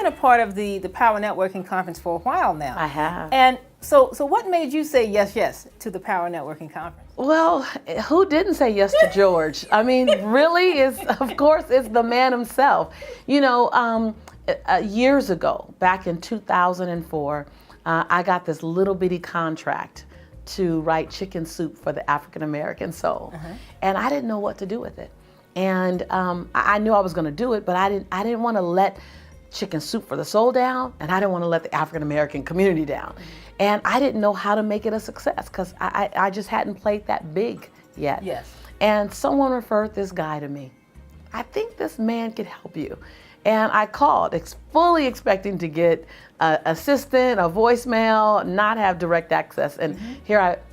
been a part of the Power Networking Conference for a while now. I have. And so what made you say yes to the Power Networking Conference? Well, who didn't say yes to George? I mean, really, of course, it's the man himself. You know, years ago, back in 2004, I got this little bitty contract to write Chicken Soup for the African American Soul, and I didn't know what to do with it. And I knew I was going to do it, but I didn't want to let Chicken Soup for the Soul down, and I didn't want to let the African American community down. And I didn't know how to make it a success because I just hadn't played that big yet. Yes. And someone referred this guy to me. I think this man could help you. And I called, fully expecting to get an assistant, a voicemail, not have direct access. And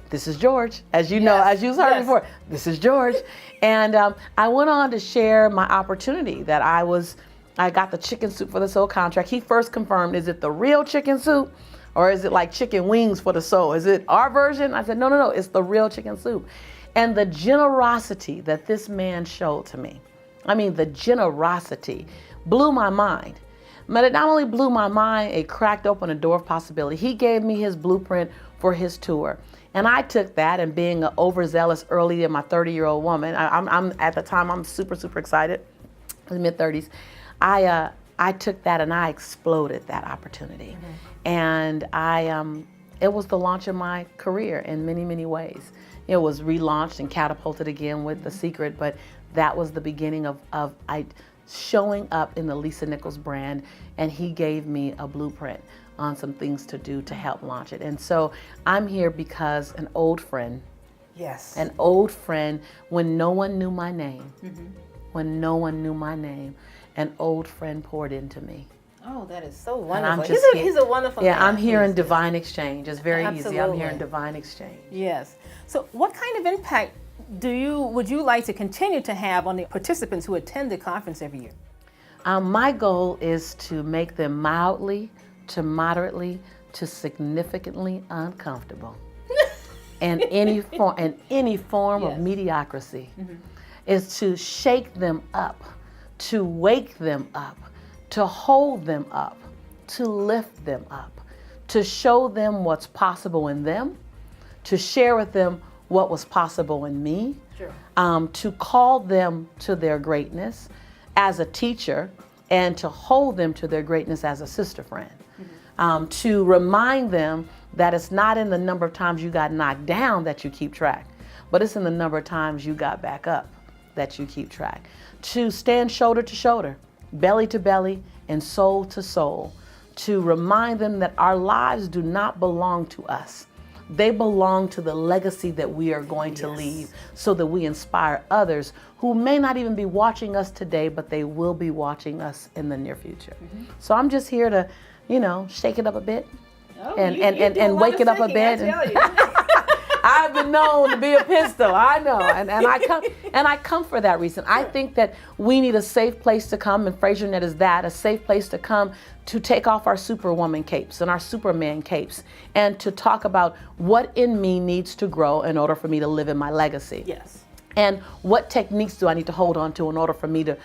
this is George, as you know, as you've heard before, this is George. And I went on to share my opportunity that I got the Chicken Soup for the Soul contract. He first confirmed, is it the real chicken soup? Or is it like chicken wings for the soul? Is it our version? I said, no, it's the real chicken soup. And the generosity that this man showed to me, I mean, the generosity blew my mind. But it not only blew my mind, it cracked open a door of possibility. He gave me his blueprint for his tour. And I took that, and being an overzealous early in my 30-year-old woman, I'm at the time, I'm super, super excited, in mid-30s. I took that and I exploded that opportunity. And it was the launch of my career in many, many ways. It was relaunched and catapulted again with The Secret, but that was the beginning of showing up in the Lisa Nichols brand, and he gave me a blueprint on some things to do to help launch it. And so I'm here because an old friend, when no one knew my name, an old friend poured into me. Oh, that is so wonderful. He's a wonderful man. Yeah, I'm here in divine exchange. It's very easy. I'm here in divine exchange. Yes. So what kind of impact would you like to continue to have on the participants who attend the conference every year? My goal is to make them mildly to moderately to significantly uncomfortable. And any form of mediocrity is to shake them up, to wake them up, to hold them up, to lift them up, to show them what's possible in them, to share with them what was possible in me, to call them to their greatness as a teacher, and to hold them to their greatness as a sister friend. To remind them that it's not in the number of times you got knocked down that you keep track, but it's in the number of times you got back up that you keep track. To stand shoulder to shoulder, belly to belly, and soul to soul, to remind them that our lives do not belong to us. They belong to the legacy that we are going to leave, so that we inspire others who may not even be watching us today, but they will be watching us in the near future. So I'm just here to, shake it up a bit and wake it up a bit. I've been known to be a pistol, I know, and I come for that reason. I think that we need a safe place to come, and FraserNet is that, a safe place to come to take off our superwoman capes and our superman capes, and to talk about what in me needs to grow in order for me to live in my legacy. Yes. And what techniques do I need to hold on to in order for me to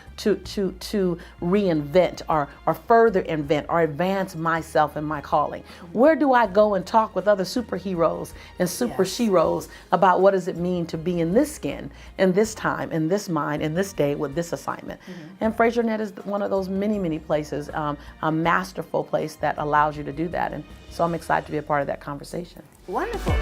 reinvent or further invent or advance myself and my calling? Where do I go and talk with other superheroes and super sheroes about what does it mean to be in this skin, in this time, in this mind, in this day with this assignment? And FraserNet is one of those many, many places, a masterful place that allows you to do that. And so I'm excited to be a part of that conversation. Wonderful.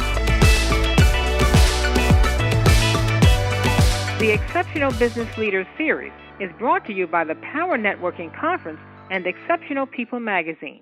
The Exceptional Business Leaders Series is brought to you by the Power Networking Conference and Exceptional People magazine.